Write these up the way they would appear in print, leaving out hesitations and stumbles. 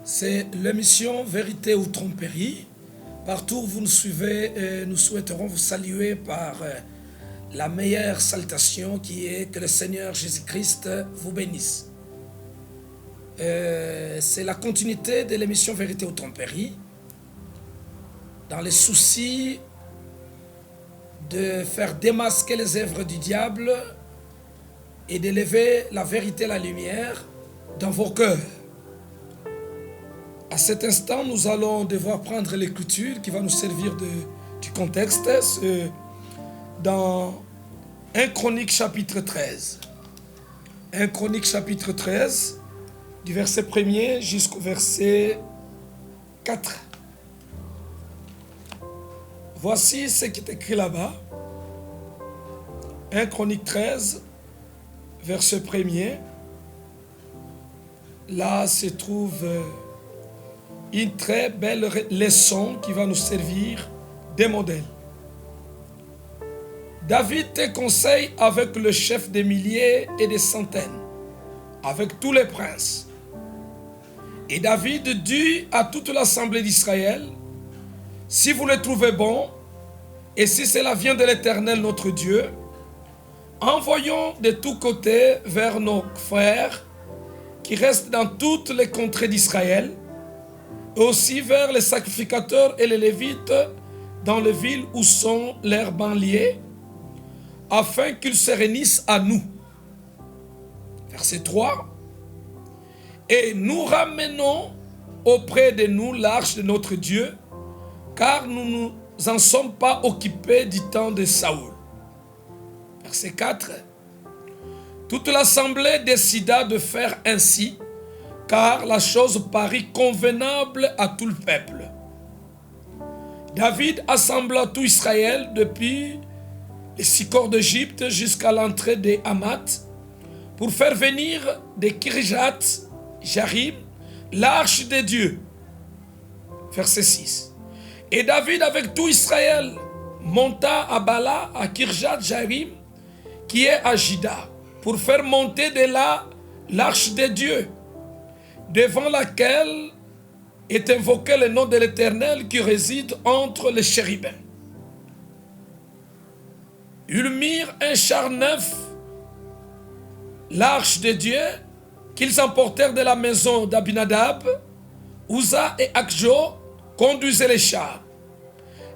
C'est l'émission Vérité ou Tromperie. Partout où vous nous suivez, nous souhaiterons vous saluer par la meilleure salutation qui est que le Seigneur Jésus-Christ vous bénisse. C'est la continuité de l'émission Vérité ou Tromperie. Dans les soucis de faire démasquer les œuvres du diable et d'élever la vérité et la lumière dans vos cœurs. À cet instant, nous allons devoir prendre l'écriture qui va nous servir du contexte. C'est dans 1 Chronique chapitre 13. 1 Chronique chapitre 13, du verset 1er jusqu'au verset 4. Voici ce qui est écrit là-bas. 1 Chronique 13, verset 1er. Là se trouve une très belle leçon qui va nous servir des modèles. David te conseille avec le chef des milliers et des centaines, avec tous les princes. Et David dit à toute l'assemblée d'Israël, si vous le trouvez bon, et si cela vient de l'Éternel notre Dieu, envoyons de tous côtés vers nos frères qui restent dans toutes les contrées d'Israël, et aussi vers les sacrificateurs et les Lévites dans les villes où sont leurs banlieues, afin qu'ils se réunissent à nous. Verset 3. Et nous ramenons auprès de nous l'arche de notre Dieu, car nous ne nous en sommes pas occupés du temps de Saoul. Verset 4. Toute l'assemblée décida de faire ainsi, car la chose parut convenable à tout le peuple. David assembla tout Israël depuis les 6 corps d'Égypte jusqu'à l'entrée de Hamath pour faire venir de Kirjat Jarim l'arche de Dieu. Verset 6. Et David avec tout Israël monta à Bala à Kirjat Jarim qui est à Juda pour faire monter de là l'arche de Dieu, devant laquelle est invoqué le nom de l'Éternel qui réside entre les chérubins. Ils mirent un char neuf, l'arche de Dieu, qu'ils emportèrent de la maison d'Abinadab. Uza et Akjo conduisaient les chars.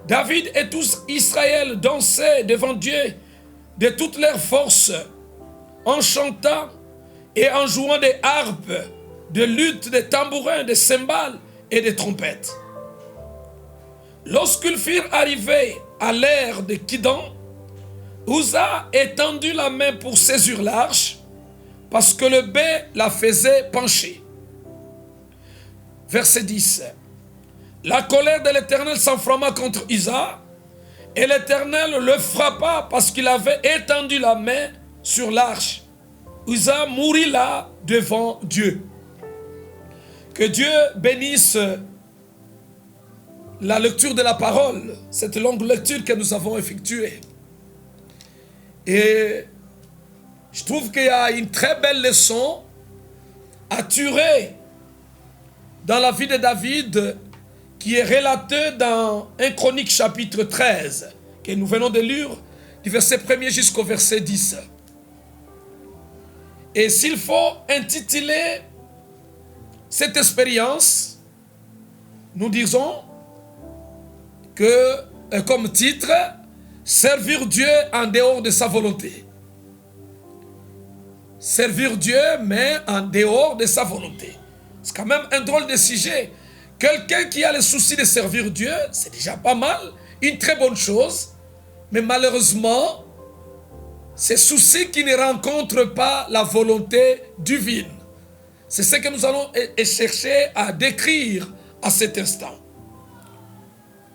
David et tout Israël dansaient devant Dieu de toutes leurs forces, en chantant et en jouant des harpes, de luttes, de tambourins, de cymbales et de trompettes. Lorsqu'ils furent arrivés à l'ère de Kidon, Uza étendit la main pour saisir l'arche, parce que le bœuf la faisait pencher. Verset 10. La colère de l'Éternel s'enflamma contre Uza, et l'Éternel le frappa parce qu'il avait étendu la main sur l'arche. Uza mourut là devant Dieu. Que Dieu bénisse la lecture de la parole, cette longue lecture que nous avons effectuée. Et je trouve qu'il y a une très belle leçon à tirer dans la vie de David qui est relatée dans 1 Chronique chapitre 13 que nous venons de lire du verset 1er jusqu'au verset 10. Et s'il faut intituler cette expérience, nous disons que, comme titre, servir Dieu en dehors de sa volonté. Servir Dieu, mais en dehors de sa volonté. C'est quand même un drôle de sujet. Quelqu'un qui a le souci de servir Dieu, c'est déjà pas mal, une très bonne chose. Mais malheureusement, ces soucis qui ne rencontrent pas la volonté divine. C'est ce que nous allons chercher à décrire à cet instant.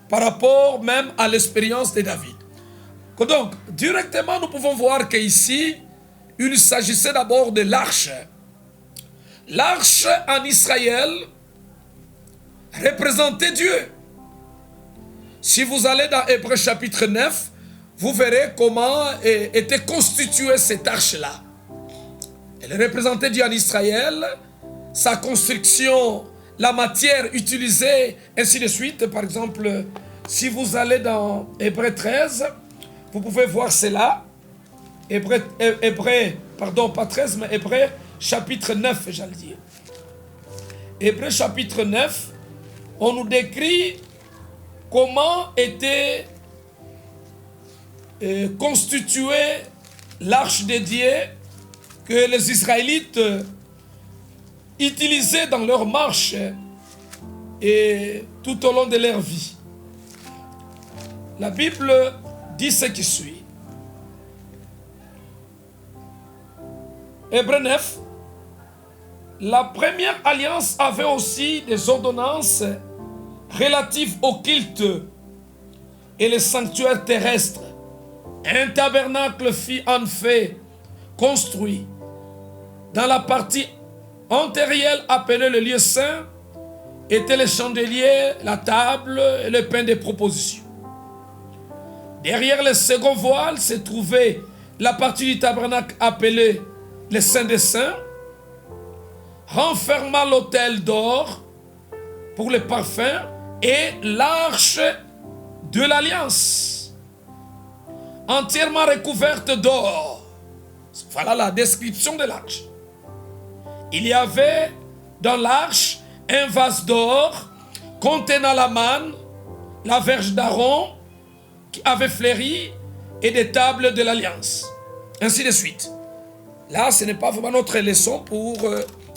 Par rapport même à l'expérience de David. Donc, directement, nous pouvons voir qu'ici, il s'agissait d'abord de l'arche. L'arche en Israël représentait Dieu. Si vous allez dans Hébreux chapitre 9, vous verrez comment était constituée cette arche-là. Elle représentait Dieu en Israël. Sa construction la matière utilisée, ainsi de suite. Par exemple, si vous allez dans Hébreux 13, vous pouvez voir cela. Hébreux, pardon, pas 13, mais Hébreux chapitre 9, j'allais dire. Hébreux chapitre 9, on nous décrit comment était constituée l'arche de Dieu que les Israélites utilisaient dans leur marche et tout au long de leur vie. La Bible dit ce qui suit. Hébreux 9. La première alliance avait aussi des ordonnances relatives au culte et les sanctuaires terrestres. Un tabernacle fut en fait construit dans la partie antérieure appelée le lieu saint, étaient les chandeliers, la table et le pain des propositions. Derrière le second voile se trouvait la partie du tabernacle appelée le Saint des Saints, renfermant l'autel d'or pour les parfums et l'arche de l'alliance, entièrement recouverte d'or. Voilà la description de l'arche. Il y avait dans l'arche un vase d'or contenant la manne, la verge d'Aaron qui avait fleuri et des tables de l'alliance. Ainsi de suite. Là, ce n'est pas vraiment notre leçon pour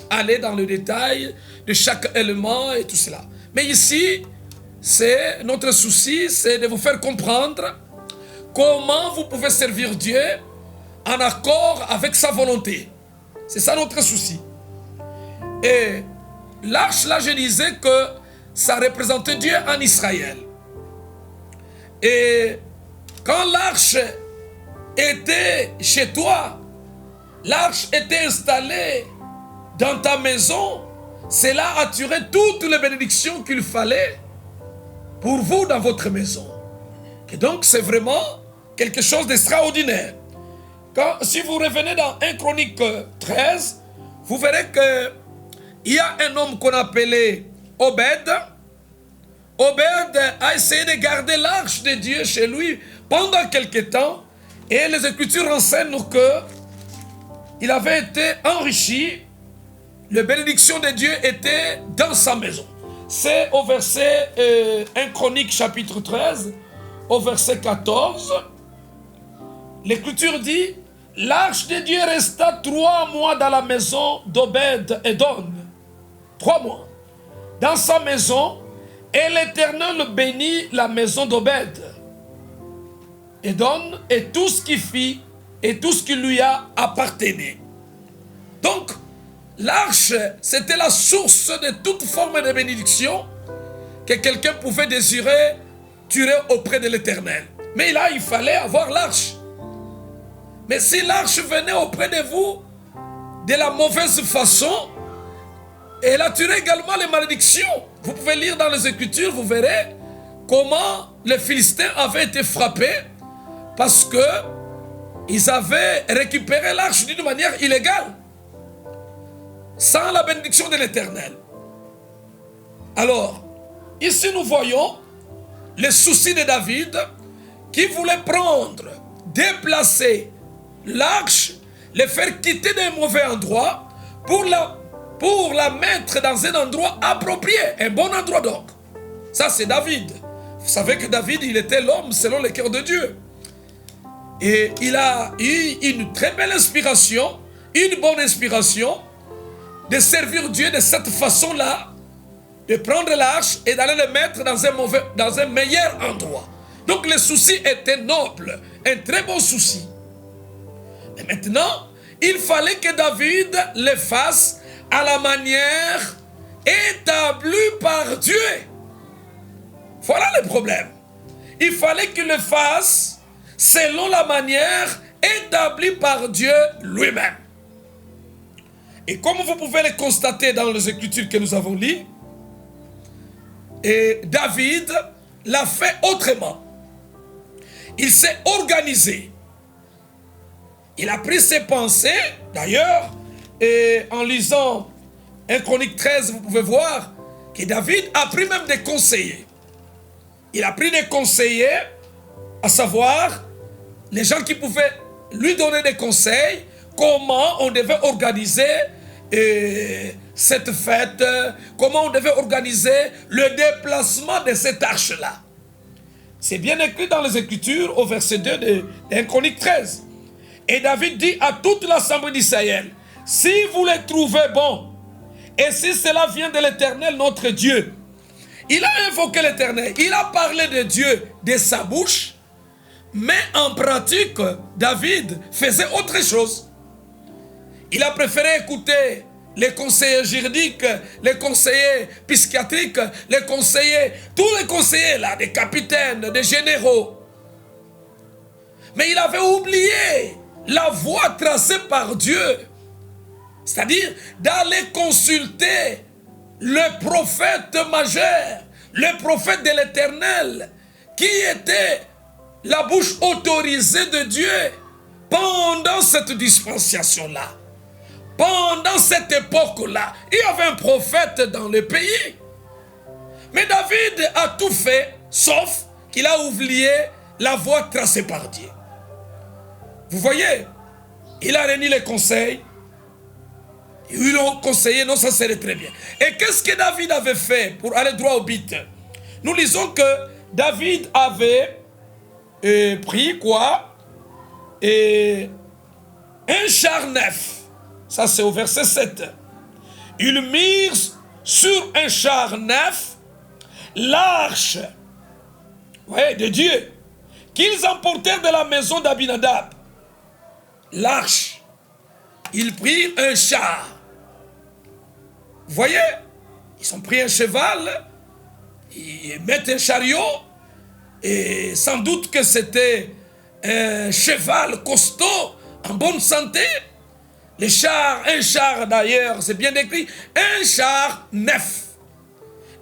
aller dans le détail de chaque élément et tout cela. Mais ici, c'est notre souci, c'est de vous faire comprendre comment vous pouvez servir Dieu en accord avec sa volonté. C'est ça notre souci. Et l'arche, là, je disais que ça représentait Dieu en Israël. Et quand l'arche était chez toi, l'arche était installée dans ta maison, cela attirait toutes les bénédictions qu'il fallait pour vous dans votre maison. Et donc c'est vraiment quelque chose d'extraordinaire. Si vous revenez dans 1 Chronique 13, vous verrez qu'il y a un homme qu'on appelait Obed. Obed a essayé de garder l'arche de Dieu chez lui pendant quelque temps, et les Écritures renseignent qu'il avait été enrichi, les bénédictions de Dieu étaient dans sa maison. C'est au verset 1 Chronique chapitre 13, au verset 14, l'Écriture dit: l'arche de Dieu resta 3 mois dans la maison d'Obed Edom. 3 mois. Dans sa maison, et l'Éternel bénit la maison d'Obed Edom et tout ce qui fit et tout ce qui lui a appartenu. Donc, l'arche, c'était la source de toute forme de bénédiction que quelqu'un pouvait désirer tirer auprès de l'Éternel. Mais là, il fallait avoir l'arche. Mais si l'arche venait auprès de vous de la mauvaise façon, elle attirait également les malédictions. Vous pouvez lire dans les Écritures, vous verrez comment les Philistins avaient été frappés parce que ils avaient récupéré l'arche d'une manière illégale, sans la bénédiction de l'Éternel. Alors, ici nous voyons les soucis de David qui voulait prendre, déplacer l'arche, le faire quitter d'un mauvais endroit pour la mettre dans un endroit approprié, un bon endroit donc. Ça c'est David. Vous savez que David, il était l'homme selon le cœur de Dieu. Et il a eu une très belle inspiration, une bonne inspiration de servir Dieu de cette façon-là, de prendre l'arche et d'aller le mettre dans un meilleur endroit. Donc le souci était noble, un très bon souci. Et maintenant, il fallait que David le fasse à la manière établie par Dieu. Voilà le problème. Il fallait qu'il le fasse selon la manière établie par Dieu lui-même. Et comme vous pouvez le constater dans les Écritures que nous avons lues, David l'a fait autrement. Il s'est organisé. Il a pris ses pensées, d'ailleurs, et en lisant 1 Chronique 13, vous pouvez voir que David a pris même des conseillers. Il a pris des conseillers, à savoir les gens qui pouvaient lui donner des conseils, comment on devait organiser cette fête, comment on devait organiser le déplacement de cette arche-là. C'est bien écrit dans les Écritures au verset 2 de 1 Chronique 13. Et David dit à toute l'assemblée d'Israël, si vous les trouvez bons, et si cela vient de l'Éternel notre Dieu, il a invoqué l'Éternel, il a parlé de Dieu de sa bouche, mais en pratique, David faisait autre chose. Il a préféré écouter les conseillers juridiques, les conseillers psychiatriques, les conseillers, tous les conseillers là, des capitaines, des généraux. Mais il avait oublié la voie tracée par Dieu. C'est-à-dire d'aller consulter le prophète majeur, le prophète de l'Éternel, qui était la bouche autorisée de Dieu pendant cette dispensation-là. Pendant cette époque-là, il y avait un prophète dans le pays. Mais David a tout fait, sauf qu'il a oublié la voie tracée par Dieu. Vous voyez, il a réuni les conseils. Ils l'ont conseillé, non, ça serait très bien. Et qu'est-ce que David avait fait pour aller droit au but? Nous lisons que David avait pris quoi? Un char neuf. Ça, c'est au verset 7. Ils mirent sur un char neuf l'arche, ouais, de Dieu, qu'ils emportèrent de la maison d'Abinadab. L'arche. Ils prirent un char. Vous voyez? Ils ont pris un cheval, ils mettent un chariot, et sans doute que c'était un cheval costaud, en bonne santé. Un char d'ailleurs, c'est bien écrit, un char neuf.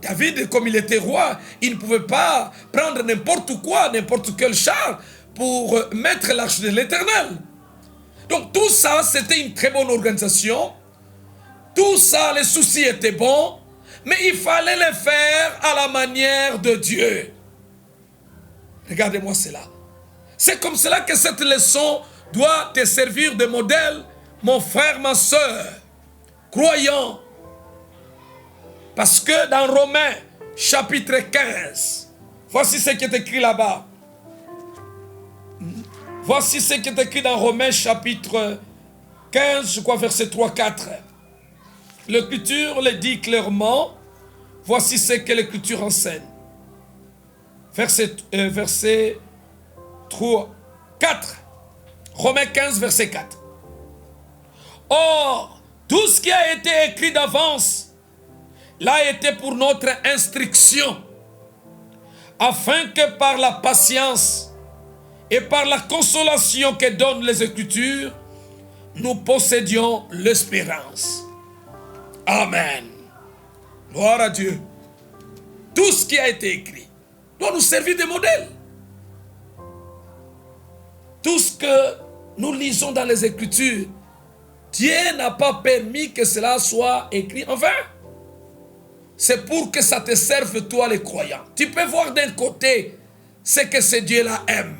David, comme il était roi, il ne pouvait pas prendre n'importe quoi, n'importe quel char pour mettre l'arche de l'Éternel. Donc tout ça, c'était une très bonne organisation. Tout ça, les soucis étaient bons, mais il fallait les faire à la manière de Dieu. Regardez-moi cela. C'est comme cela que cette leçon doit te servir de modèle, mon frère, ma soeur, croyant. Parce que dans Romains, chapitre 15, voici ce qui est écrit là-bas. Voici ce qui est écrit dans Romains, chapitre 15, je crois, verset 3-4. L'Écriture le dit clairement. Voici ce que l'Écriture enseigne. Verset 3, 4. Romains 15, verset 4. Or, tout ce qui a été écrit d'avance l'a été pour notre instruction, afin que par la patience et par la consolation que donnent les Écritures, nous possédions l'espérance. Amen. Gloire à Dieu. Tout ce qui a été écrit doit nous servir de modèle. Tout ce que nous lisons dans les Écritures, Dieu n'a pas permis que cela soit écrit en vain. C'est pour que ça te serve, toi, les croyants. Tu peux voir d'un côté ce que ce Dieu-là aime,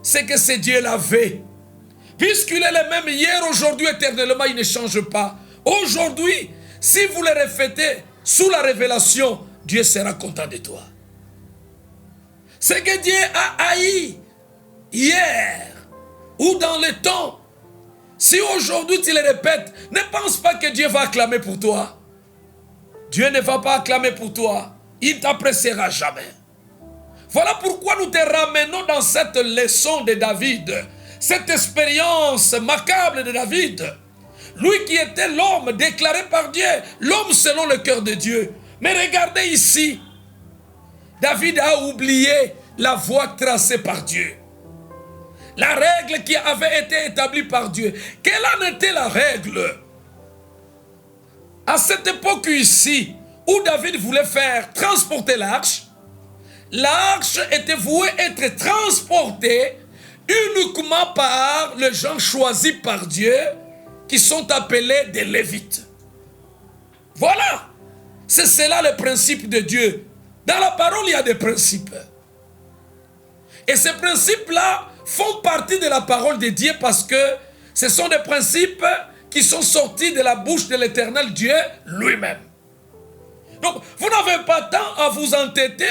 ce que ce Dieu-là veut. Puisqu'il est le même hier, aujourd'hui, éternellement, il ne change pas. Aujourd'hui, si vous le reflétez sous la révélation, Dieu sera content de toi. Ce que Dieu a haï hier ou dans le temps, si aujourd'hui tu le répètes, ne pense pas que Dieu va acclamer pour toi. Dieu ne va pas acclamer pour toi. Il ne t'appréciera jamais. Voilà pourquoi nous te ramenons dans cette leçon de David, cette expérience macabre de David. Lui qui était l'homme déclaré par Dieu, l'homme selon le cœur de Dieu. Mais regardez ici, David a oublié la voie tracée par Dieu. La règle qui avait été établie par Dieu. Quelle en était la règle? À cette époque ici, où David voulait faire transporter l'arche était vouée être transportée uniquement par les gens choisis par Dieu, qui sont appelés des Lévites. Voilà. C'est cela le principe de Dieu. Dans la parole, il y a des principes. Et ces principes-là font partie de la parole de Dieu parce que ce sont des principes qui sont sortis de la bouche de l'Éternel Dieu lui-même. Donc, vous n'avez pas temps à vous entêter,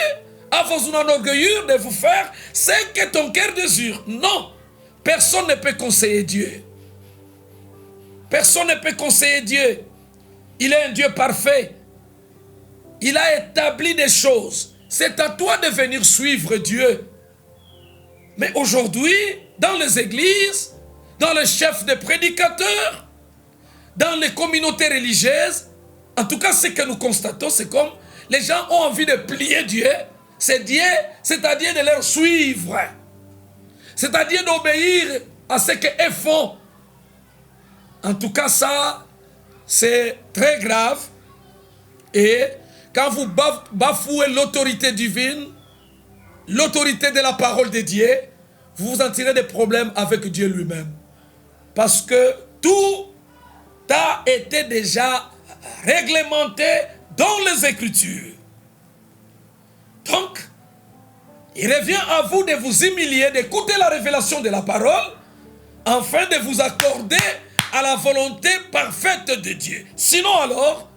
à vous enorgueillir de vous faire ce que ton cœur désire. Non, personne ne peut conseiller Dieu. Personne ne peut conseiller Dieu. Il est un Dieu parfait. Il a établi des choses. C'est à toi de venir suivre Dieu. Mais aujourd'hui, dans les églises, dans les chefs de prédicateurs, dans les communautés religieuses, en tout cas, ce que nous constatons, c'est comme les gens ont envie de plier Dieu, c'est-à-dire de leur suivre, c'est-à-dire d'obéir à ce qu'ils font. En tout cas, ça, c'est très grave. Et quand vous bafouez l'autorité divine, l'autorité de la parole de Dieu, vous vous en tirez des problèmes avec Dieu lui-même. Parce que tout a été déjà réglementé dans les Écritures. Donc, il revient à vous de vous humilier, d'écouter la révélation de la parole, afin de vous accorder à la volonté parfaite de Dieu. Sinon alors,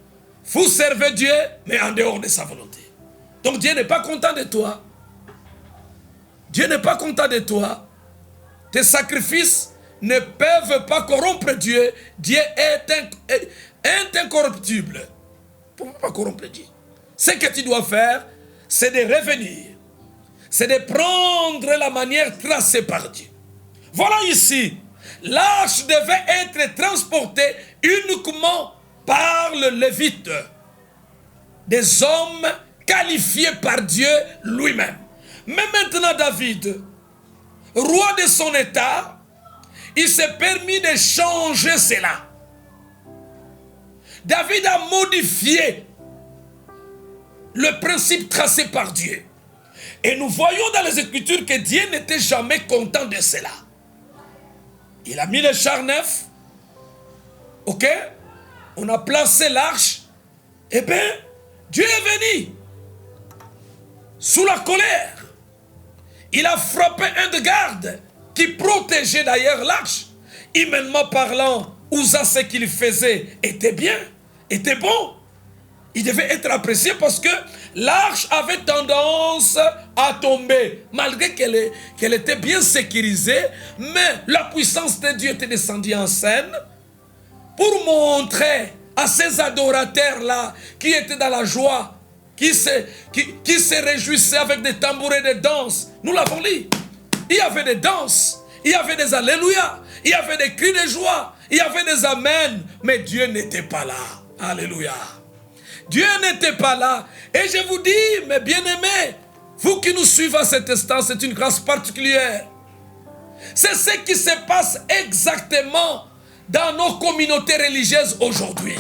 vous servez Dieu, mais en dehors de sa volonté. Donc Dieu n'est pas content de toi. Dieu n'est pas content de toi. Tes sacrifices ne peuvent pas corrompre Dieu. Dieu est incorruptible. Tu ne peux pas corrompre Dieu. Ce que tu dois faire, c'est de revenir. C'est de prendre la manière tracée par Dieu. Voilà ici. L'arche devait être transportée uniquement par le Lévite. Des hommes qualifiés par Dieu lui-même. Mais maintenant David, roi de son état, il s'est permis de changer cela. David a modifié le principe tracé par Dieu. Et nous voyons dans les Écritures que Dieu n'était jamais content de cela. Il a mis les chars neufs. Ok? On a placé l'arche. Eh bien, Dieu est venu. Sous la colère. Il a frappé un de garde qui protégeait d'ailleurs l'arche. Humainement parlant, Uza, ce qu'il faisait était bien, était bon. Il devait être apprécié parce que l'arche avait tendance à tomber. Malgré qu'elle était bien sécurisée, mais la puissance de Dieu était descendue en scène pour montrer à ces adorateurs-là qui étaient dans la joie, qui se réjouissaient avec des tambours et des danses. Nous l'avons lu. Il y avait des danses, il y avait des alléluia, il y avait des cris de joie, il y avait des amen, mais Dieu n'était pas là. Alléluia. Dieu n'était pas là. Et je vous dis, mes bien-aimés, vous qui nous suivez à cet instant, c'est une grâce particulière. C'est ce qui se passe exactement dans nos communautés religieuses aujourd'hui.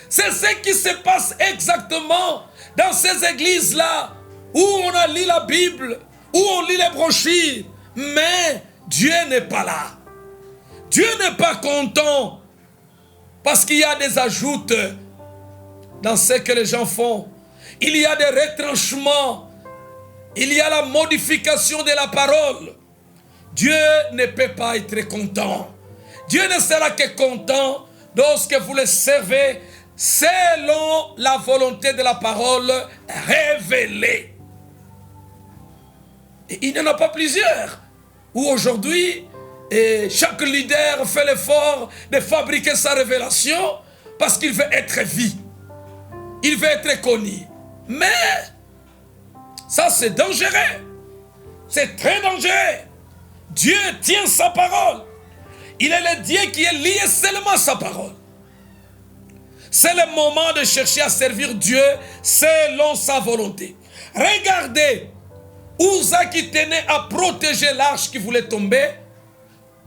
C'est ce qui se passe exactement dans ces églises-là où on a lu la Bible, où on lit les brochures, mais Dieu n'est pas là. Dieu n'est pas content parce qu'il y a des ajoutes dans ce que les gens font. Il y a des retranchements. Il y a la modification de la parole. Dieu ne peut pas être content. Dieu ne sera que content lorsque vous le servez selon la volonté de la parole révélée. Et il n'y en a pas plusieurs. Où aujourd'hui, chaque leader fait l'effort de fabriquer sa révélation parce qu'il veut être vu. Il veut être connu. Mais ça c'est dangereux. C'est très dangereux. Dieu tient sa parole. Il est le Dieu qui est lié seulement à sa parole. C'est le moment de chercher à servir Dieu selon sa volonté. Regardez, Uza qui tenait à protéger l'arche qui voulait tomber,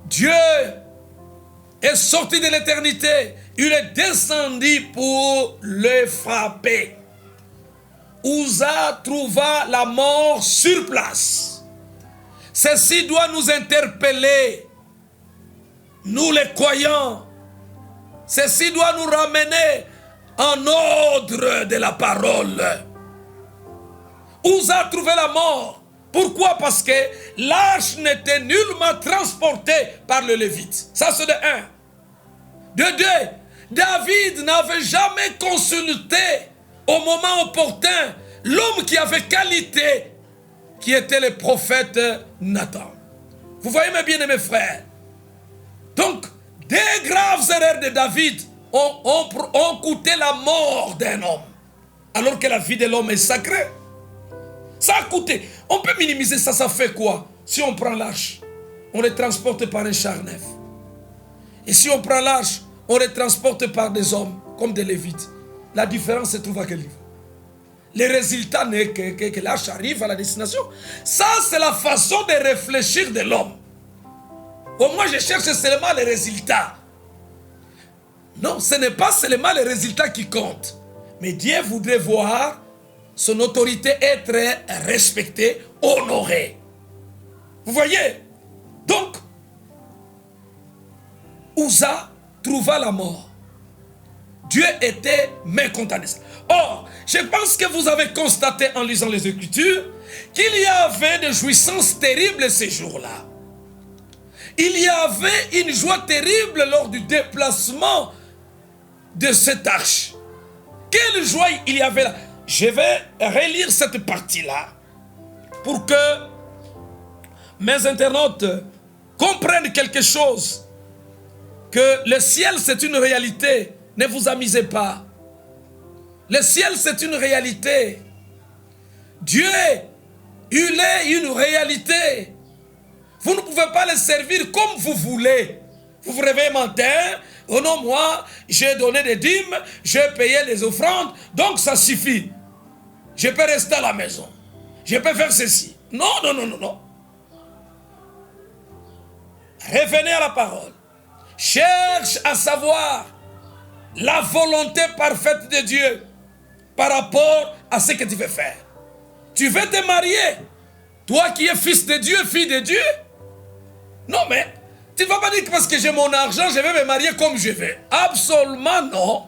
Dieu est sorti de l'éternité. Il est descendu pour le frapper. Uza trouva la mort sur place. Ceci doit nous interpeller, nous les croyants. Ceci doit nous ramener en ordre de la parole. Uza a trouvé la mort. Pourquoi? Parce que l'arche n'était nullement transportée par le Lévite. Ça, c'est de un. De deux, David n'avait jamais consulté au moment opportun l'homme qui avait qualité, qui était le prophète Nathan. Vous voyez mes bien-aimés frères? Donc, des graves erreurs de David ont coûté la mort d'un homme, alors que la vie de l'homme est sacrée. Ça a coûté. On peut minimiser ça, ça fait quoi? Si on prend l'arche, on les transporte par un char neuf. Et si on prend l'arche, on les transporte par des hommes, comme des Lévites. La différence se trouve à quel niveau? Le résultat n'est que l'arche arrive à la destination. Ça, c'est la façon de réfléchir de l'homme. Au moins, je cherche seulement les résultats. Non, ce n'est pas seulement les résultats qui comptent. Mais Dieu voudrait voir son autorité être respectée, honorée. Vous voyez? Donc, Uza trouva la mort. Dieu était mécontent de ça. Or, je pense que vous avez constaté en lisant les Écritures qu'il y avait des jouissances terribles ces jours-là. Il y avait une joie terrible lors du déplacement de cette arche. Quelle joie il y avait là. Je vais relire cette partie-là pour que mes internautes comprennent quelque chose. Que le ciel c'est une réalité. Ne vous amusez pas. Le ciel c'est une réalité. Dieu, il est une réalité. Vous ne pouvez pas le servir comme vous voulez. Vous vous réveillez matin. Oh non, moi, j'ai donné des dîmes, j'ai payé les offrandes, donc ça suffit. Je peux rester à la maison. Je peux faire ceci. Non, non, non, non, non. Revenez à la parole. Cherche à savoir la volonté parfaite de Dieu par rapport à ce que tu veux faire. Tu veux te marier? Toi qui es fils de Dieu, fille de Dieu? Non, mais tu ne vas pas dire que parce que j'ai mon argent, je vais me marier comme je veux. Absolument non.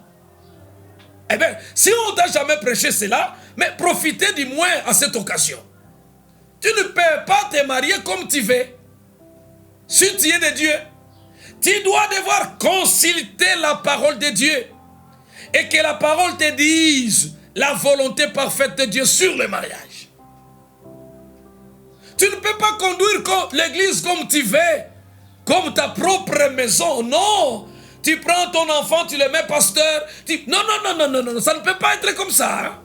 Eh bien, si on ne t'a jamais prêché cela, mais profitez du moins à cette occasion. Tu ne peux pas te marier comme tu veux. Si tu es de Dieu, tu dois devoir consulter la parole de Dieu. Et que la parole te dise la volonté parfaite de Dieu sur le mariage. Tu ne peux pas conduire l'église comme tu veux, comme ta propre maison. Non. Tu prends ton enfant, tu le mets pasteur. Non, non, non, non, non, non, ça ne peut pas être comme ça. Hein?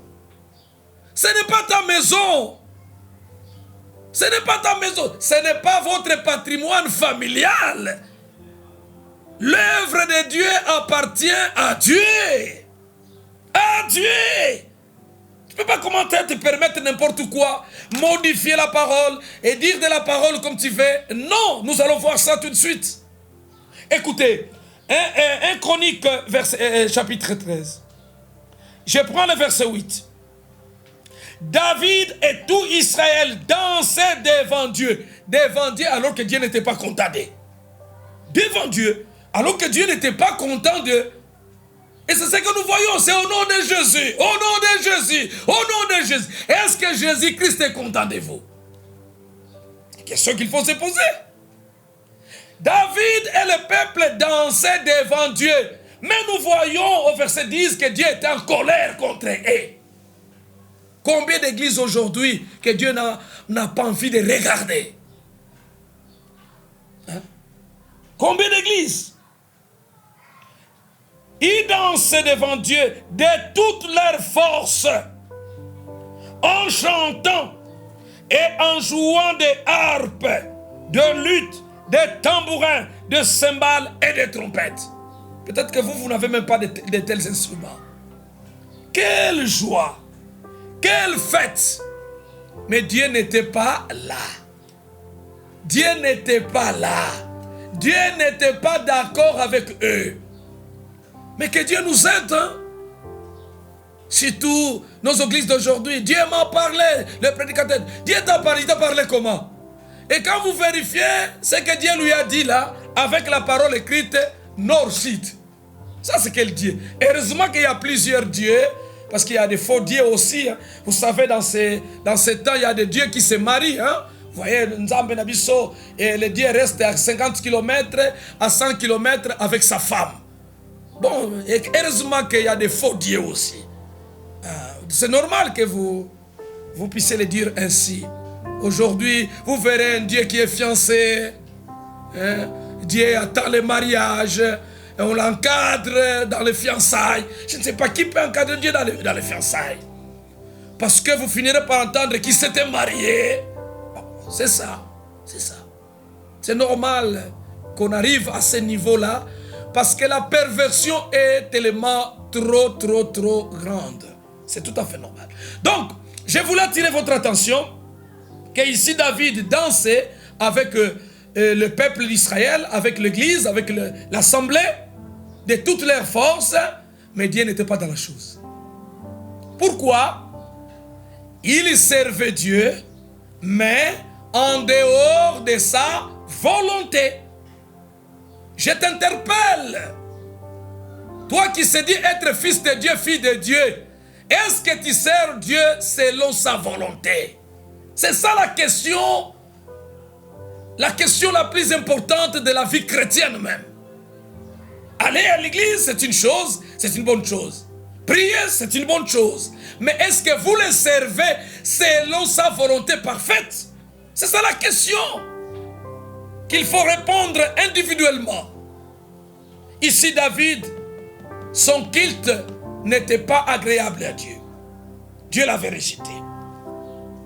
Ce n'est pas ta maison. Ce n'est pas ta maison. Ce n'est pas votre patrimoine familial. L'œuvre de Dieu appartient à Dieu. À Dieu. Tu ne peux pas commenter, te permettre n'importe quoi, modifier la parole et dire de la parole comme tu veux. Non, nous allons voir ça tout de suite. Écoutez, 1 Chronique, chapitre 13. Je prends le verset 8. David et tout Israël dansaient devant Dieu. Devant Dieu alors que Dieu n'était pas content d'eux. Devant Dieu alors que Dieu n'était pas content d'eux. Et c'est ce que nous voyons, c'est au nom de Jésus, au nom de Jésus, au nom de Jésus. Est-ce que Jésus-Christ est content de vous? Question qu'il faut se poser. David et le peuple dansaient devant Dieu. Mais nous voyons au verset 10 que Dieu est en colère contre eux. Combien d'églises aujourd'hui que Dieu n'a pas envie de regarder? Hein? Combien d'églises? Ils dansaient devant Dieu de toute leur force, en chantant et en jouant des harpes, de luth, des tambourins, de cymbales et de trompettes. Peut-être que vous n'avez même pas de tels instruments. Quelle joie! Quelle fête! Mais Dieu n'était pas là. Dieu n'était pas là. Dieu n'était pas d'accord avec eux. Mais que Dieu nous aide, hein? Surtout nos églises d'aujourd'hui. Dieu m'a parlé, le prédicateur. Dieu t'a parlé, il t'a parlé comment? Et quand vous vérifiez ce que Dieu lui a dit là, avec la parole écrite, nord-sud. Ça, c'est quel Dieu? Heureusement qu'il y a plusieurs dieux, parce qu'il y a des faux dieux aussi. Hein. Vous savez, dans ces temps, il y a des dieux qui se marient. Hein. Vous voyez, Nzambe Nabiso, et le Dieu reste à 50 km, à 100 km avec sa femme. Bon, et heureusement qu'il y a des faux dieux aussi. C'est normal que vous puissiez le dire ainsi. Aujourd'hui, vous verrez un Dieu qui est fiancé. Hein? Dieu attend le mariage. Et on l'encadre dans les fiançailles. Je ne sais pas qui peut encadrer Dieu dans les fiançailles. Parce que vous finirez par entendre qu'il s'était marié. C'est ça, c'est ça. C'est normal qu'on arrive à ce niveau-là parce que la perversion est tellement trop grande. C'est tout à fait normal. Donc, je voulais attirer votre attention qu'ici David dansait avec le peuple d'Israël, avec l'église, avec l'assemblée de toutes leurs forces, mais Dieu n'était pas dans la chose. Pourquoi? Il servait Dieu, mais en dehors de sa volonté. Je t'interpelle. Toi qui sais dire être fils de Dieu, fille de Dieu, est-ce que tu sers Dieu selon sa volonté? C'est ça la question la plus importante de la vie chrétienne même. Aller à l'église, c'est une chose, c'est une bonne chose. Prier, c'est une bonne chose. Mais est-ce que vous le servez selon sa volonté parfaite? C'est ça la question qu'il faut répondre individuellement. Ici, David, son culte n'était pas agréable à Dieu. Dieu l'avait rejeté.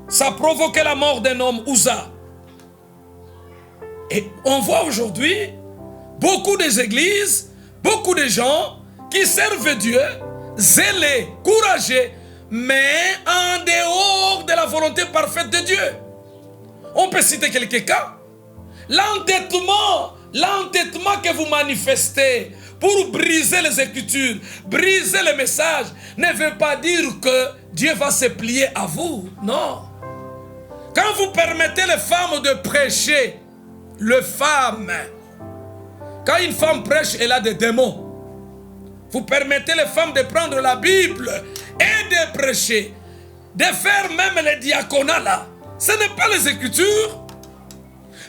Ça a provoqué la mort d'un homme, Uza. Et on voit aujourd'hui beaucoup des églises, beaucoup de gens qui servent Dieu, zélés, courageux, mais en dehors de la volonté parfaite de Dieu. On peut citer quelques cas. L'entêtement que vous manifestez pour briser les Écritures, briser les messages, ne veut pas dire que Dieu va se plier à vous. Non. Quand vous permettez les femmes de prêcher, quand une femme prêche, elle a des démons. Vous permettez les femmes de prendre la Bible et de prêcher, de faire même les diaconats là. Ce n'est pas les Écritures.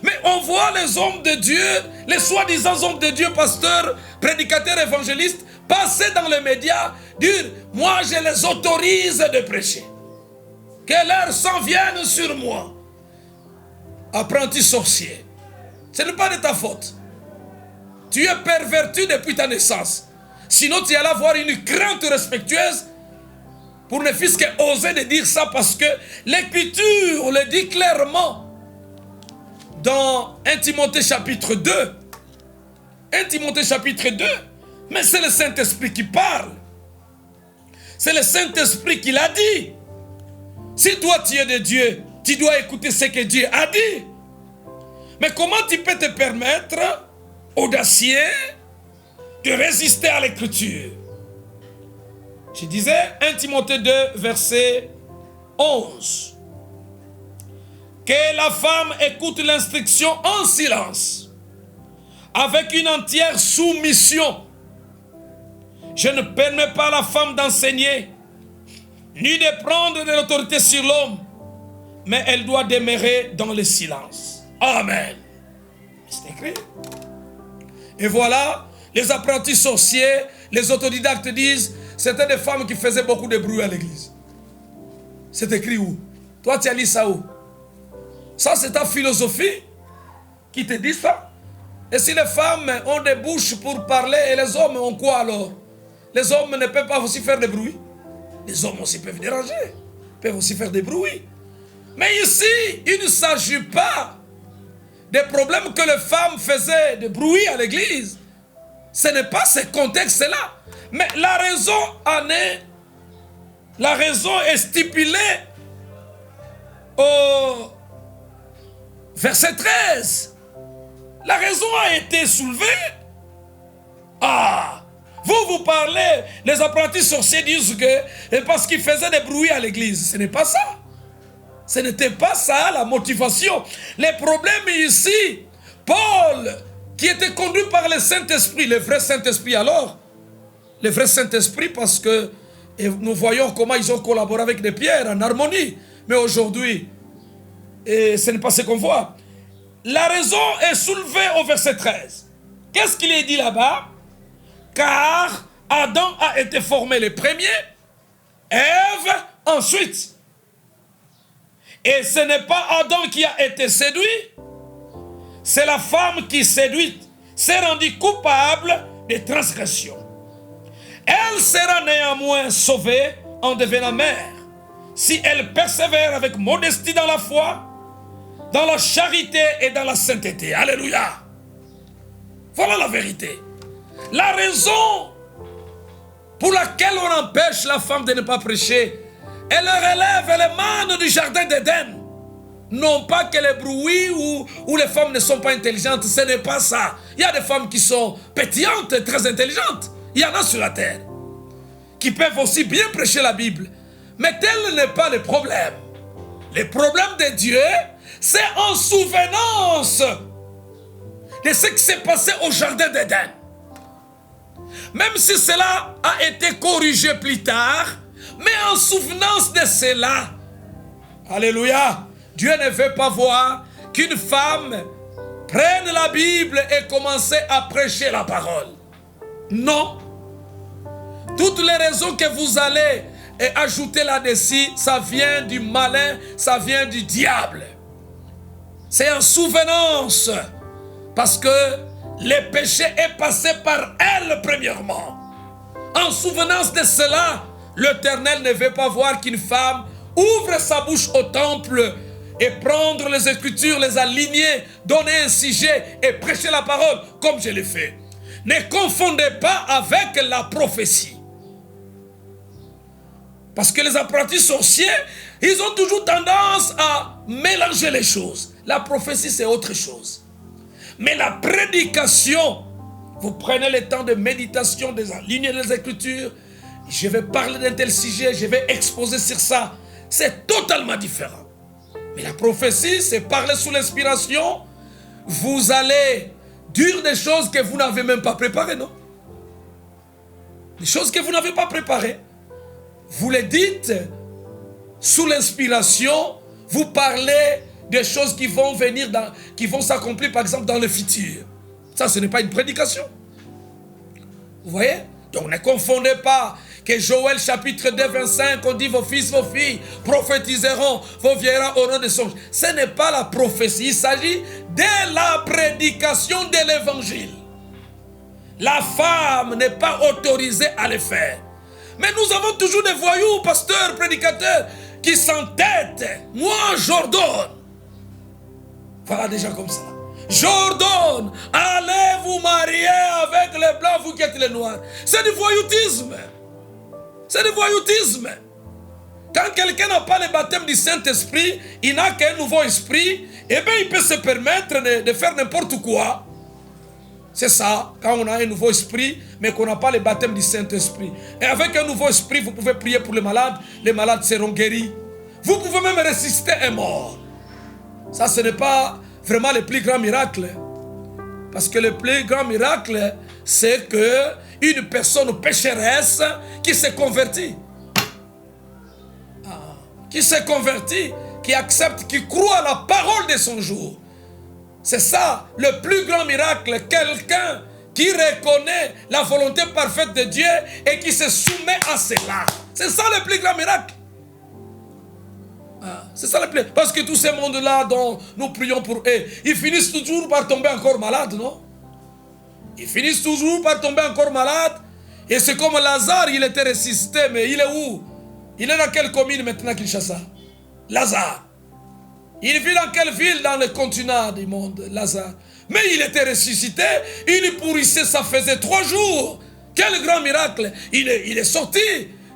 Mais on voit les hommes de Dieu, les soi-disant hommes de Dieu, pasteurs, prédicateurs, évangélistes, passer dans les médias, dire, moi je les autorise de prêcher. Que leur sang vienne sur moi. Apprenti sorcier. Ce n'est pas de ta faute. Tu es perverti depuis ta naissance. Sinon tu allais avoir une crainte respectueuse pour ne fût-ce qu'oser de dire ça, parce que l'Écriture le dit clairement dans 1 Timothée chapitre 2. 1 Timothée chapitre 2. Mais c'est le Saint-Esprit qui parle. C'est le Saint-Esprit qui l'a dit. Si toi tu es de Dieu, tu dois écouter ce que Dieu a dit. Mais comment tu peux te permettre, audacieux, de résister à l'Écriture? Je disais 1 Timothée 2, verset 11. Que la femme écoute l'instruction en silence, avec une entière soumission. Je ne permets pas à la femme d'enseigner, ni de prendre de l'autorité sur l'homme, mais elle doit demeurer dans le silence. Amen. C'est écrit. Et voilà, les apprentis sorciers, les autodidactes disent, c'était des femmes qui faisaient beaucoup de bruit à l'église. C'est écrit où? Toi, tu as lu ça où? Ça, c'est ta philosophie qui te dit ça? Et si les femmes ont des bouches pour parler, et les hommes ont quoi alors? Les hommes ne peuvent pas aussi faire des bruits. Les hommes aussi peuvent déranger, peuvent aussi faire des bruits. Mais ici, il ne s'agit pas des problèmes que les femmes faisaient de bruit à l'église. Ce n'est pas ce contexte-là. Mais la raison est stipulée au verset 13. La raison a été soulevée. Ah! Vous parlez, les apprentis sorciers disent que parce qu'ils faisaient des bruits à l'église. Ce n'est pas ça. Ce n'était pas ça la motivation. Les problèmes ici, Paul, qui était conduit par le Saint-Esprit, le vrai Saint-Esprit alors, le vrai Saint-Esprit parce que nous voyons comment ils ont collaboré avec des pierres en harmonie. Mais aujourd'hui, ce n'est pas ce qu'on voit. La raison est soulevée au verset 13. Qu'est-ce qu'il est dit là-bas? Car Adam a été formé le premier, Ève ensuite. Et ce n'est pas Adam qui a été séduit, c'est la femme qui séduite s'est rendue coupable de transgression. Elle sera néanmoins sauvée en devenant mère, si elle persévère avec modestie dans la foi, dans la charité et dans la sainteté. Alléluia. Voilà la vérité. La raison pour laquelle on empêche la femme de ne pas prêcher, elle relève, elle émane du jardin d'Éden. Non pas que les bruits ou les femmes ne sont pas intelligentes, ce n'est pas ça. Il y a des femmes qui sont pétillantes et très intelligentes. Il y en a sur la terre qui peuvent aussi bien prêcher la Bible. Mais tel n'est pas le problème. Le problème de Dieu, c'est en souvenance de ce qui s'est passé au jardin d'Éden. Même si cela a été corrigé plus tard, mais en souvenance de cela, alléluia, Dieu ne veut pas voir qu'une femme prenne la Bible et commence à prêcher la parole. Non. Toutes les raisons que vous allez ajouter là-dessus, ça vient du malin, ça vient du diable. C'est en souvenance. Parce que le péché est passé par elle premièrement. En souvenance de cela, l'Éternel ne veut pas voir qu'une femme ouvre sa bouche au temple et prendre les Écritures, les aligner, donner un sujet et prêcher la parole comme je l'ai fait. Ne confondez pas avec la prophétie. Parce que les apprentis sorciers, ils ont toujours tendance à mélanger les choses. La prophétie, c'est autre chose. Mais la prédication, vous prenez le temps de méditation, des aligner les Écritures, je vais parler d'un tel sujet, je vais exposer sur ça. C'est totalement différent. Mais la prophétie, c'est parler sous l'inspiration. Vous allez dire des choses que vous n'avez même pas préparées, non? Des choses que vous n'avez pas préparées. Vous les dites sous l'inspiration, vous parlez des choses qui vont venir, qui vont s'accomplir par exemple dans le futur. Ça, ce n'est pas une prédication. Vous voyez? Donc ne confondez pas que Joël chapitre 2, 25, on dit vos fils, vos filles prophétiseront, vos vieillards auront des songes. Ce n'est pas la prophétie, il s'agit de la prédication de l'évangile. La femme n'est pas autorisée à le faire. Mais nous avons toujours des voyous, pasteurs, prédicateurs, qui s'entêtent. Moi, j'ordonne. Voilà des gens comme ça. J'ordonne, allez vous marier avec les blancs, vous qui êtes les noirs. C'est du voyoutisme. C'est du voyoutisme. Quand quelqu'un n'a pas le baptême du Saint-Esprit, il n'a qu'un nouveau esprit, eh bien il peut se permettre de faire n'importe quoi. C'est ça, quand on a un nouveau esprit, mais qu'on n'a pas le baptême du Saint-Esprit. Et avec un nouveau esprit, vous pouvez prier pour les malades seront guéris. Vous pouvez même ressusciter un mort. Ça, ce n'est pas vraiment le plus grand miracle. Parce que le plus grand miracle, c'est qu'une personne pécheresse qui se convertit. Qui se convertit, qui accepte, qui croit à la parole de son jour. C'est ça, le plus grand miracle. Quelqu'un qui reconnaît la volonté parfaite de Dieu et qui se soumet à cela. C'est ça le plus grand miracle. C'est ça le plus. Parce que tous ces mondes-là dont nous prions pour eux, ils finissent toujours par tomber encore malades, non? Ils finissent toujours par tomber encore malades. Et c'est comme Lazare, il était ressuscité, mais il est où? Il est dans quelle commune maintenant, Kinshasa? Lazare. Il vit dans quelle ville dans le continent du monde, Lazare? Mais il était ressuscité, il pourrissait, ça faisait 3 jours. Quel grand miracle! Il est sorti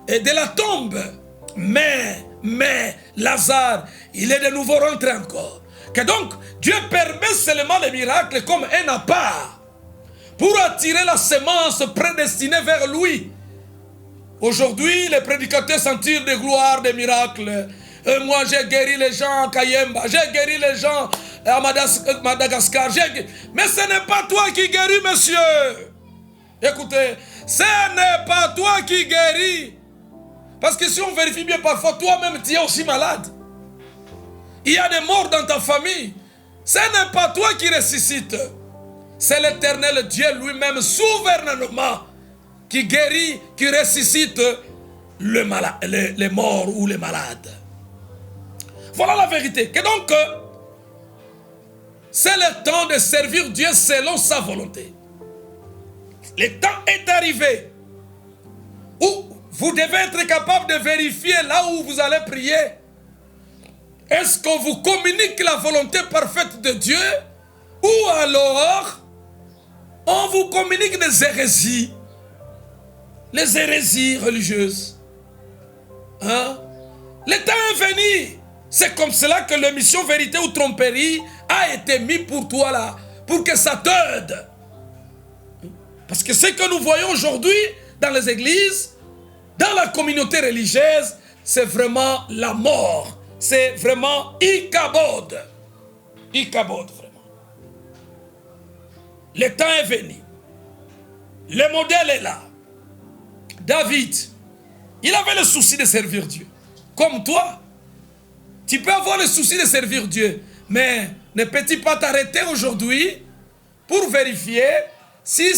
de la tombe. Mais Lazare, il est de nouveau rentré encore. Que donc, Dieu permet seulement les miracles comme un appât pour attirer la semence prédestinée vers lui. Aujourd'hui, les prédicateurs s'en tirent des gloires, des miracles. Moi, j'ai guéri les gens à Kayemba, j'ai guéri les gens à Madagascar. Mais ce n'est pas toi qui guéris, monsieur. Écoutez, ce n'est pas toi qui guéris. Parce que si on vérifie bien, parfois toi-même tu es aussi malade. Il y a des morts dans ta famille. Ce n'est pas toi qui ressuscite. C'est l'Éternel Dieu lui-même souverainement qui guérit, qui ressuscite les morts ou les malades. Voilà la vérité. Que donc, c'est le temps de servir Dieu selon sa volonté. Le temps est arrivé où vous devez être capable de vérifier là où vous allez prier. Est-ce qu'on vous communique la volonté parfaite de Dieu ou alors on vous communique des hérésies, les hérésies religieuses. Hein? Le temps est venu. C'est comme cela que l'émission Vérité ou Tromperie a été mis pour toi là, pour que ça t'aide. Parce que ce que nous voyons aujourd'hui dans les églises, dans la communauté religieuse, c'est vraiment la mort. C'est vraiment Ichabod. Ichabod, vraiment. Le temps est venu. Le modèle est là. David, il avait le souci de servir Dieu. Comme toi, tu peux avoir le souci de servir Dieu. Mais ne peux-tu pas t'arrêter aujourd'hui pour vérifier si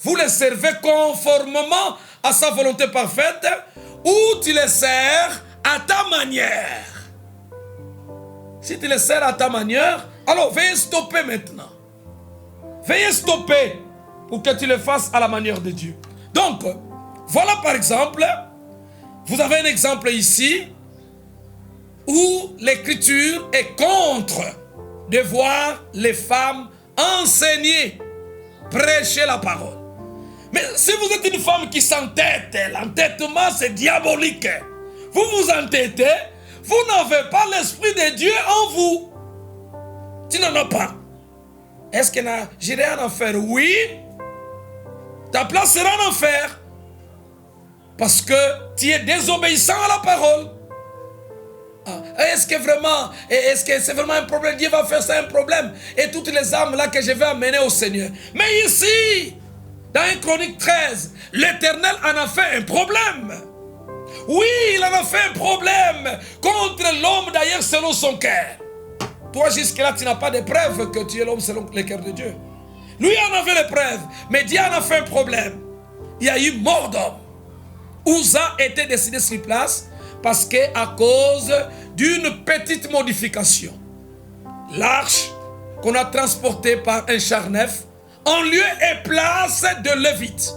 vous le servez conformément à sa volonté parfaite ou tu le sers à ta manière. Si tu le sers à ta manière, alors veuillez stopper maintenant. Veuillez stopper pour que tu le fasses à la manière de Dieu. Donc, voilà par exemple, vous avez un exemple ici où l'écriture est contre de voir les femmes enseigner, prêcher la parole. Mais si vous êtes une femme qui s'entête, l'entêtement c'est diabolique. Vous vous entêtez, vous n'avez pas l'Esprit de Dieu en vous. Tu n'en as pas. Est-ce que j'irai en enfer? Oui. Ta place sera en enfer. Parce que tu es désobéissant à la parole. Est-ce que c'est vraiment un problème? Dieu va faire ça un problème. Et toutes les âmes là que je vais amener au Seigneur. Mais ici, dans 1 Chronique 13, l'Éternel en a fait un problème. Oui, il en a fait un problème contre l'homme d'ailleurs selon son cœur. Toi jusque-là, tu n'as pas de preuve que tu es l'homme selon le cœur de Dieu. Lui en avait les preuves, mais Dieu en a fait un problème. Il y a eu mort d'homme. Uza était décédé sur place parce qu'à cause d'une petite modification, l'arche qu'on a transportée par un char neuf, en lieu et place de Lévite.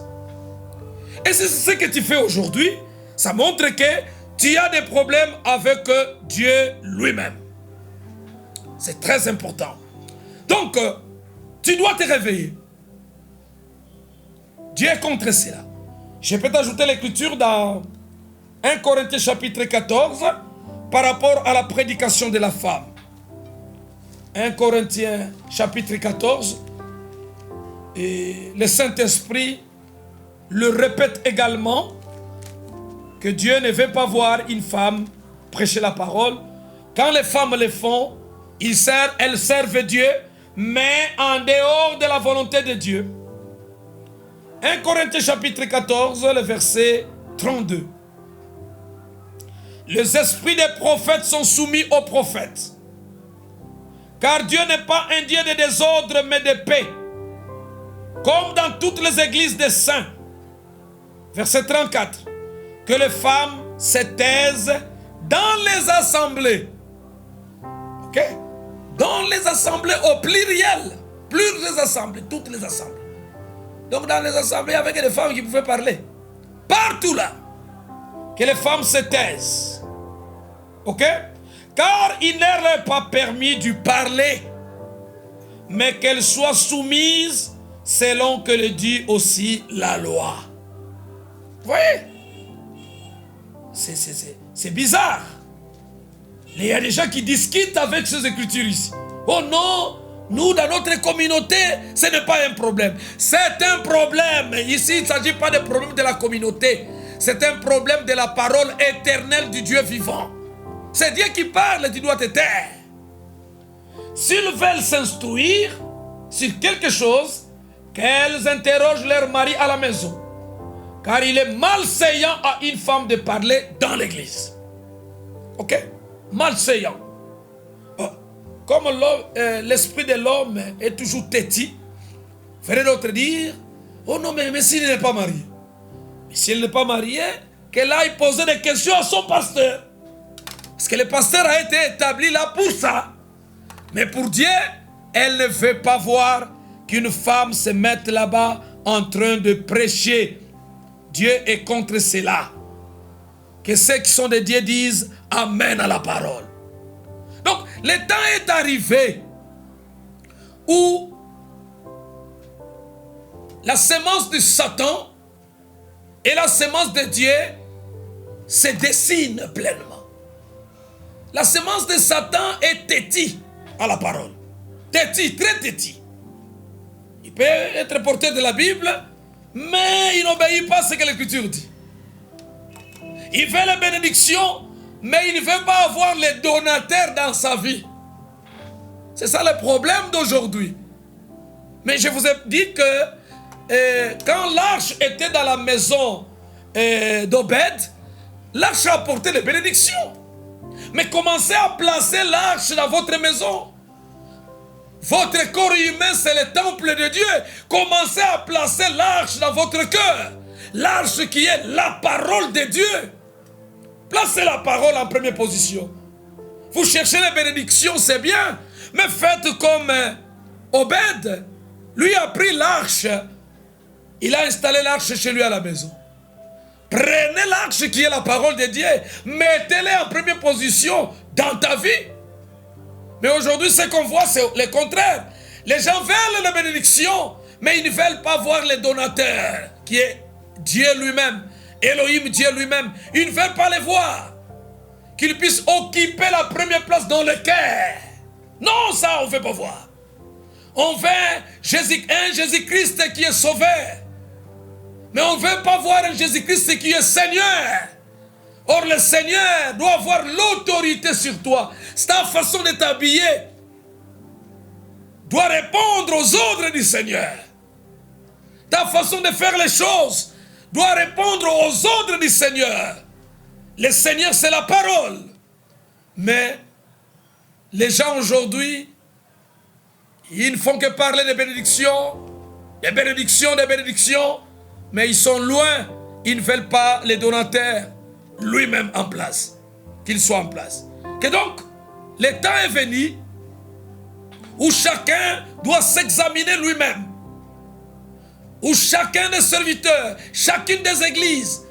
Et c'est ce que tu fais aujourd'hui. Ça montre que tu as des problèmes avec Dieu lui-même. C'est très important. Donc, tu dois te réveiller. Dieu est contre cela. Je peux t'ajouter l'écriture dans 1 Corinthiens chapitre 14 par rapport à la prédication de la femme. 1 Corinthiens chapitre 14. Et le Saint-Esprit le répète également que Dieu ne veut pas voir une femme prêcher la parole. Quand les femmes le font, elles servent Dieu, mais en dehors de la volonté de Dieu. 1 Corinthiens chapitre 14, le verset 32. Les esprits des prophètes sont soumis aux prophètes. Car Dieu n'est pas un Dieu de désordre, mais de paix. Comme dans toutes les églises des saints. Verset 34. Que les femmes se taisent dans les assemblées. Ok? Dans les assemblées au pluriel. Plusieurs assemblées, toutes les assemblées. Donc dans les assemblées, il y avait des femmes qui pouvaient parler. Partout là. Que les femmes se taisent. Ok? Car il ne leur est pas permis de parler. Mais qu'elles soient soumises selon que le dit aussi la loi. Vous voyez? C'est bizarre. Il y a des gens qui discutent avec ces écritures ici. Oh non, nous dans notre communauté, ce n'est pas un problème. C'est un problème. Ici, il ne s'agit pas de problème de la communauté. C'est un problème de la parole éternelle du Dieu vivant. C'est Dieu qui parle, tu dois te taire. S'ils veulent s'instruire sur quelque chose, qu'elles interrogent leur mari à la maison. Car il est malséant à une femme de parler dans l'église. Ok? Malséant. Comme l'esprit de l'homme est toujours têtu, ferait d'autres dire, oh non, mais s'il n'est pas marié. Mais s'il n'est pas marié, qu'elle aille poser des questions à son pasteur. Parce que le pasteur a été établi là pour ça. Mais pour Dieu, elle ne veut pas voir qu'une femme se mette là-bas en train de prêcher. Dieu est contre cela. Que ceux qui sont de Dieu disent Amen à la parole. Donc, le temps est arrivé où la semence de Satan et la semence de Dieu se dessinent pleinement. La semence de Satan est têtue à la parole. Têtue, très têtue. Il peut être porteur de la Bible, mais il n'obéit pas à ce que l'Écriture dit. Il veut les bénédictions, mais il ne veut pas avoir les donateurs dans sa vie. C'est ça le problème d'aujourd'hui. Mais je vous ai dit que quand l'arche était dans la maison d'Obed, l'arche a apporté les bénédictions. Mais commencez à placer l'arche dans votre maison. Votre corps humain, c'est le temple de Dieu. Commencez à placer l'arche dans votre cœur. L'arche qui est la parole de Dieu. Placez la parole en première position. Vous cherchez les bénédictions, c'est bien. Mais faites comme Obed. Lui a pris l'arche. Il a installé l'arche chez lui à la maison. Prenez l'arche qui est la parole de Dieu. Mettez-la en première position dans ta vie. Mais aujourd'hui, ce qu'on voit, c'est le contraire. Les gens veulent la bénédiction, mais ils ne veulent pas voir le donateur, qui est Dieu lui-même, Elohim, Dieu lui-même. Ils ne veulent pas les voir. Qu'ils puissent occuper la première place dans le cœur. Non, ça, on ne veut pas voir. On veut un Jésus-Christ qui est sauveur. Mais on ne veut pas voir un Jésus-Christ qui est Seigneur. Or, le Seigneur doit avoir l'autorité sur toi. Ta façon de t'habiller doit répondre aux ordres du Seigneur. Ta façon de faire les choses doit répondre aux ordres du Seigneur. Le Seigneur, c'est la parole. Mais les gens aujourd'hui, ils ne font que parler de bénédictions, des bénédictions, des bénédictions, mais ils sont loin. Ils ne veulent pas les donateurs lui-même en place, qu'il soit en place. Que donc, le temps est venu où chacun doit s'examiner lui-même, où chacun des serviteurs, chacune des églises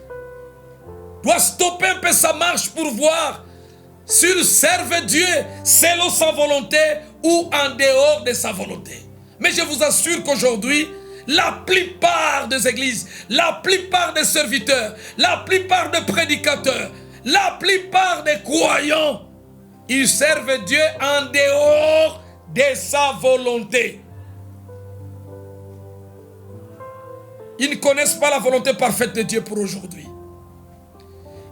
doit stopper un peu sa marche pour voir s'il servent Dieu selon sa volonté ou en dehors de sa volonté. Mais je vous assure qu'aujourd'hui, la plupart des églises, la plupart des serviteurs, la plupart des prédicateurs, la plupart des croyants, ils servent Dieu en dehors de sa volonté. Ils ne connaissent pas la volonté parfaite de Dieu pour aujourd'hui.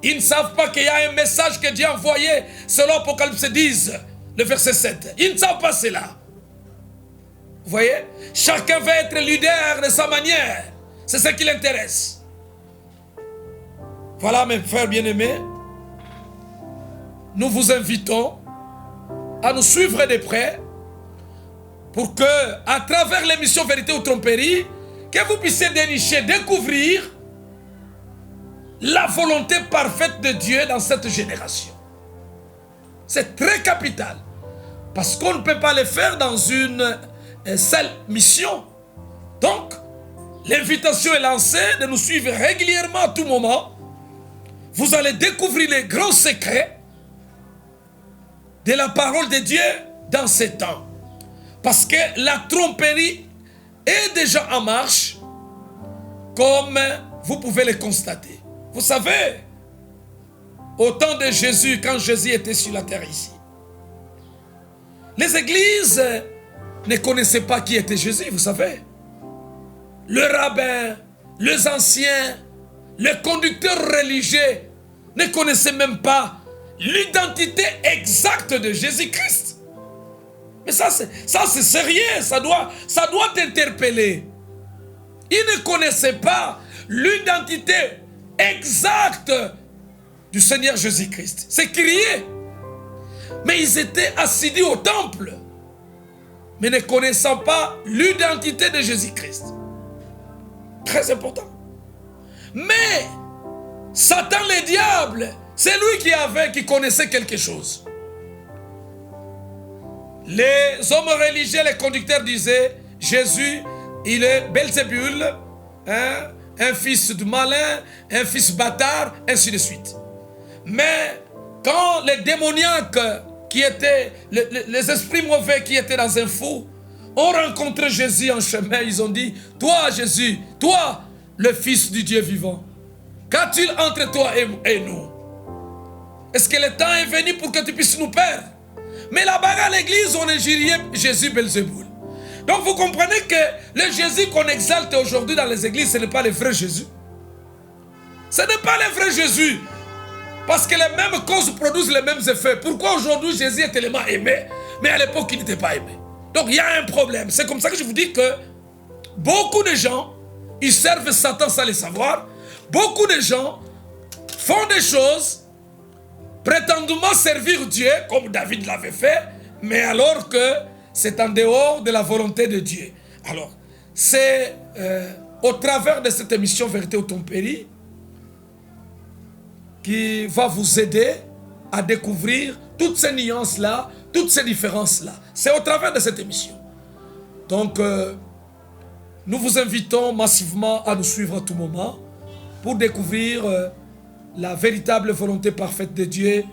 Ils ne savent pas qu'il y a un message que Dieu a envoyé selon Apocalypse 10, le verset 7. Ils ne savent pas cela. Vous voyez? Chacun veut être leader de sa manière. C'est ce qui l'intéresse. Voilà, mes frères bien-aimés. Nous vous invitons à nous suivre de près pour que, à travers l'émission Vérité ou Tromperie, que vous puissiez dénicher, découvrir la volonté parfaite de Dieu dans cette génération. C'est très capital. Parce qu'on ne peut pas le faire dans une seule mission. Donc, l'invitation est lancée de nous suivre régulièrement à tout moment. Vous allez découvrir les grands secrets de la parole de Dieu dans ces temps. Parce que la tromperie est déjà en marche, comme vous pouvez le constater. Vous savez, au temps de Jésus, quand Jésus était sur la terre ici, les églises ne connaissaient pas qui était Jésus, vous savez. Le rabbin, les anciens, les conducteurs religieux ne connaissaient même pas l'identité exacte de Jésus-Christ. Mais ça c'est sérieux, ça doit t'interpeller. Ils ne connaissaient pas l'identité exacte du Seigneur Jésus-Christ. C'est crié. Mais ils étaient assidus au temple, mais ne connaissant pas l'identité de Jésus-Christ. Très important. Mais Satan le diable, c'est lui qui connaissait quelque chose. Les hommes religieux, les conducteurs disaient, Jésus, il est Belzébul, hein, un fils de malin, un fils bâtard, ainsi de suite. Mais quand les démoniaques qui étaient, les esprits mauvais qui étaient dans un fou, ont rencontré Jésus en chemin, ils ont dit, toi Jésus, toi le Fils du Dieu vivant, qu'as-tu entre toi et nous? Est-ce que le temps est venu pour que tu puisses nous perdre? Mais là-bas à l'église, on injuriait Jésus Belzéboul. Donc vous comprenez que le Jésus qu'on exalte aujourd'hui dans les églises, ce n'est pas le vrai Jésus. Ce n'est pas le vrai Jésus. Parce que les mêmes causes produisent les mêmes effets. Pourquoi aujourd'hui Jésus est tellement aimé, mais à l'époque il n'était pas aimé? Donc il y a un problème. C'est comme ça que je vous dis que beaucoup de gens, ils servent Satan sans le savoir. Beaucoup de gens font des choses prétendument servir Dieu, comme David l'avait fait, mais alors que c'est en dehors de la volonté de Dieu. Alors, c'est au travers de cette émission Vérité ou Tempérie qui va vous aider à découvrir toutes ces nuances-là, toutes ces différences-là. C'est au travers de cette émission. Donc, nous vous invitons massivement à nous suivre à tout moment pour découvrir la véritable volonté parfaite de Dieu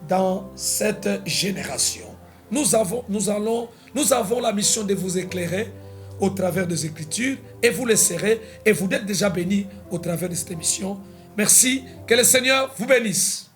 dans cette génération. Nous avons la mission de vous éclairer au travers des Écritures et vous le serez et vous êtes déjà bénis au travers de cette émission. Merci, que le Seigneur vous bénisse.